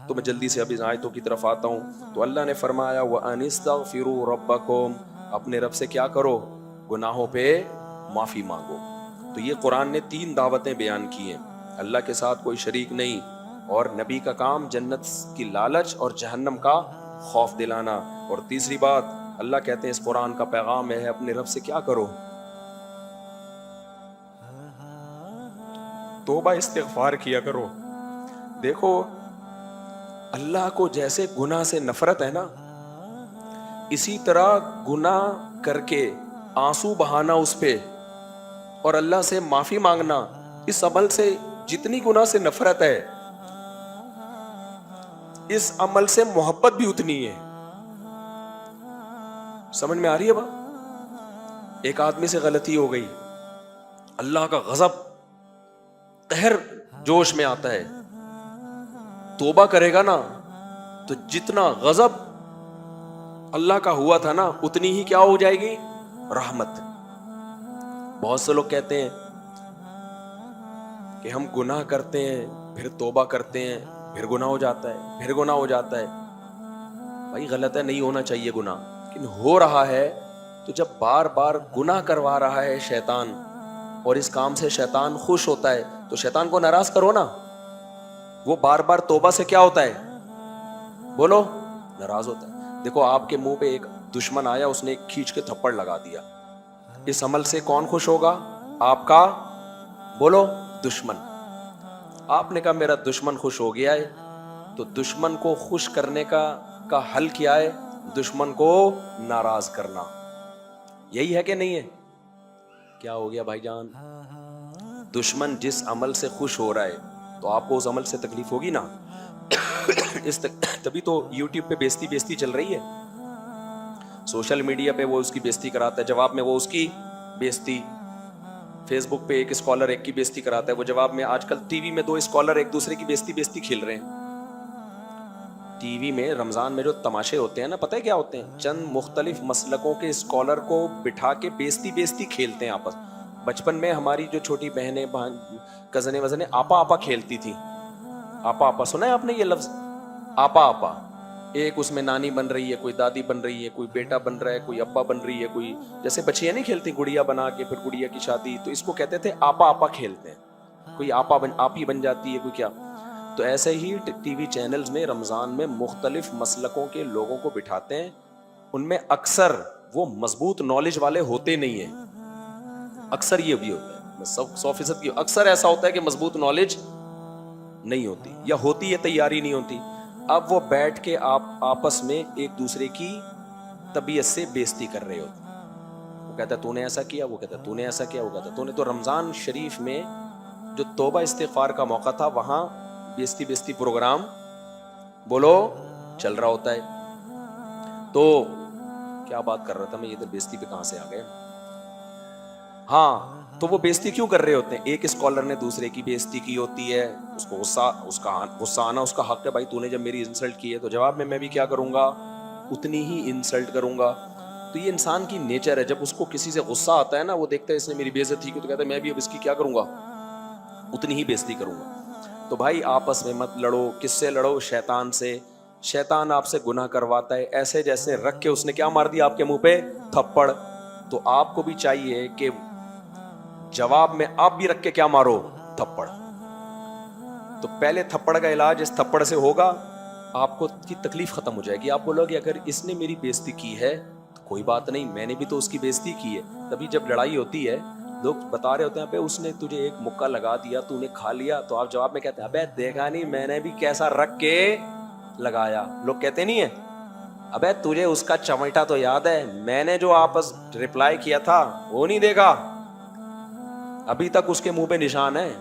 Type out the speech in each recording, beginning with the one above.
تو میں جلدی سے ابھی آیتوں کی طرف آتا ہوں. تو اللہ نے فرمایا وَأَنِسْتَغْفِرُوا رَبَّكُمْ, اپنے رب سے کیا کرو, گناہوں پہ معافی مانگو. تو یہ قرآن نے 3 دعوتیں بیان کی ہیں. اللہ کے ساتھ کوئی شریک نہیں, اور نبی کا کام جنت کی لالچ اور جہنم کا خوف دلانا. اور تیسری بات اللہ کہتے ہیں اس قرآن کا پیغام ہے اپنے رب سے کیا کرو, توبہ استغفار کیا کرو. دیکھو اللہ کو جیسے گناہ سے نفرت ہے نا, اسی طرح گناہ کر کے آنسو بہانا اس پہ اور اللہ سے معافی مانگنا, اس عمل سے جتنی گناہ سے نفرت ہے اس عمل سے محبت بھی اتنی ہے. سمجھ میں آ رہی ہے بات؟ ایک آدمی سے غلطی ہو گئی, اللہ کا غضب قہر جوش میں آتا ہے, توبہ کرے گا نا تو جتنا غضب اللہ کا ہوا تھا نا اتنی ہی کیا ہو جائے گی, رحمت. بہت سے لوگ کہتے ہیں کہ ہم گناہ کرتے ہیں پھر توبہ کرتے ہیں پھر گناہ ہو جاتا ہے, پھر گناہ ہو جاتا ہے. بھائی غلط ہے, نہیں ہونا چاہیے گناہ, لیکن ہو رہا ہے تو جب بار بار گناہ کروا رہا ہے شیطان اور اس کام سے شیطان خوش ہوتا ہے تو شیطان کو ناراض کرو نا. وہ بار بار توبہ سے کیا ہوتا ہے, بولو, ناراض ہوتا ہے. دیکھو آپ کے منہ پہ ایک دشمن آیا, اس نے ایک کھینچ کے تھپڑ لگا دیا, اس عمل سے کون خوش ہوگا, آپ کا, بولو, دشمن. آپ نے کہا میرا دشمن خوش ہو گیا ہے, تو دشمن کو خوش کرنے کا حل کیا ہے, دشمن کو ناراض کرنا. یہی ہے کہ نہیں ہے؟ کیا ہو گیا بھائی جان؟ دشمن جس عمل سے خوش ہو رہا ہے تو آپ کو اس عمل سے تکلیف ہوگی نا. تبھی تو یوٹیوب پہ بیزتی چل رہی ہے, سوشل میڈیا پہ وہ اس کی بیزتی کراتا ہے, جواب میں وہ اس کی بیزتی. فیس بک پہ ایک اسکالر ایک کی بیزتی کراتا ہے, وہ جواب میں. آج کل ٹی وی میں 2 اسکالر ایک دوسرے کی بیزتی کھیل رہے ہیں. ٹی وی میں رمضان میں جو تماشے ہوتے ہیں نا, پتہ ہے کیا ہوتے ہیں, چند مختلف مسلکوں کے اسکالر کو بٹھا کے بیزتی کھیلتے ہیں آپس. بچپن میں ہماری جو چھوٹی بہنیں کزنیں وزنیں آپا کھیلتی تھی. آپا سنا ہے آپ نے یہ لفظ, آپا. ایک اس میں نانی بن رہی ہے, کوئی دادی بن رہی ہے, کوئی بیٹا بن رہا ہے, کوئی ابا بن رہی ہے, کوئی جیسے بچیاں نہیں کھیلتی گڑیا بنا کے پھر گڑیا کی شادی, تو اس کو کہتے تھے آپا کھیلتے ہیں. کوئی آپی بن جاتی ہے, کوئی کیا. تو ایسے ہی ٹی وی چینلز میں رمضان میں مختلف مسلکوں کے لوگوں کو بٹھاتے ہیں. ان میں اکثر وہ مضبوط نالج والے ہوتے نہیں ہیں, اکثر یہ بھی ہوتا ہے, 100% کی اکثر ایسا ہوتا ہے کہ مضبوط نالج نہیں ہوتی, یا ہوتی ہے تیاری نہیں ہوتی. اب وہ بیٹھ کے آپ آپس میں ایک دوسرے کی طبیعت سے بیزتی کر رہے ہوتے. وہ کہتا ہے تو نے ایسا کیا, وہ کہتا ہے تو نے ایسا کیا, وہ کہتا ہے تو نے. تو رمضان شریف میں جو توبہ استغفار کا موقع تھا وہاں بیزتی پروگرام, بولو, چل رہا ہوتا ہے. تو کیا بات کر رہا تھا میں, ادھر بیزتی پہ کہاں سے آ گئے. ہاں, تو وہ بیزتی کیوں کر رہے ہوتے ہیں, ایک اسکالر نے دوسرے کی بیزتی کی ہوتی ہے, اس کو غصہ آنا اس کا حق ہے. بھائی تو نے جب میری انسلٹ کی ہے تو جواب میں بھی کیا کروں گا, اتنی ہی انسلٹ کروں گا. تو یہ انسان کی نیچر ہے, جب اس کو کسی سے غصہ آتا ہے نا, وہ دیکھتا ہے اس نے میری بےعزتی کی تو کہتا ہے میں بھی اب اس کی کیا کروں گا, اتنی ہی بیزتی کروں گا. تو بھائی آپس میں مت لڑو. کس سے لڑو, شیطان سے. شیطان آپ سے گناہ کرواتا ہے, ایسے جیسے رکھ کے اس نے کیا مار دیا آپ کے منہ پہ, تھپڑ. تو آپ کو بھی چاہیے کہ جواب میں آپ بھی رکھ کے کیا مارو, تھپڑ. تو پہلے تھپڑ کا علاج اس تھپڑ سے ہوگا, آپ کو کی تکلیف ختم ہو جائے گی. آپ بولو کہ اگر اس نے میری بےزتی کی ہے تو کوئی بات نہیں, میں نے بھی تو اس کی بےزتی کی ہے. تبھی جب لڑائی ہوتی ہے لوگ بتا رہے ہوتے ہیں اس نے تجھے ایک مکہ لگا دیا, تو نے کھا لیا, تو آپ جواب میں کہتے ہیں ابے دیکھا نہیں میں نے بھی کیسا رکھ کے لگایا. لوگ کہتے نہیں ہے ابے تجھے اس کا چمٹا تو یاد ہے, میں نے جو آپس ریپلائی کیا تھا وہ نہیں دیکھا, ابھی تک اس کے منہ پہ نشان ہے.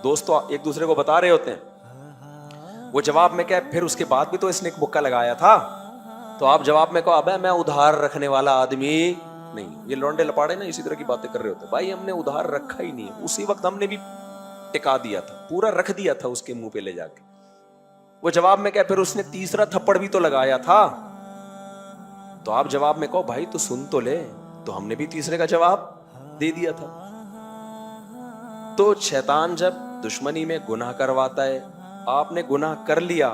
دوستو ایک دوسرے کو بتا رہے ہوتے ہیں, وہ جواب میں کیا, پھر اس کے بعد بھی تو اس نے ایک مکہ لگایا تھا. تو آپ جواب میں کہو ابے میں ادھار رکھنے والا آدمی نہیں. یہ لونڈے لپاڑے نا اسی طرح کی باتیں کر رہے ہوتے ہیں. بھائی ہم نے ادھار رکھا ہی نہیں, اسی وقت ہم نے بھی ٹکا دیا تھا, پورا رکھ دیا تھا اس کے منہ پہ لے جا کے. وہ جواب میں کیا, پھر اس نے تیسرا تھپڑ بھی تو لگایا تھا. تو آپ جواب میں کہو بھائی تو سن تو لے, تو ہم نے بھی تیسرے کا جواب دے دیا تھا. تو شیطان جب دشمنی میں گناہ کرواتا ہے, آپ نے گناہ کر لیا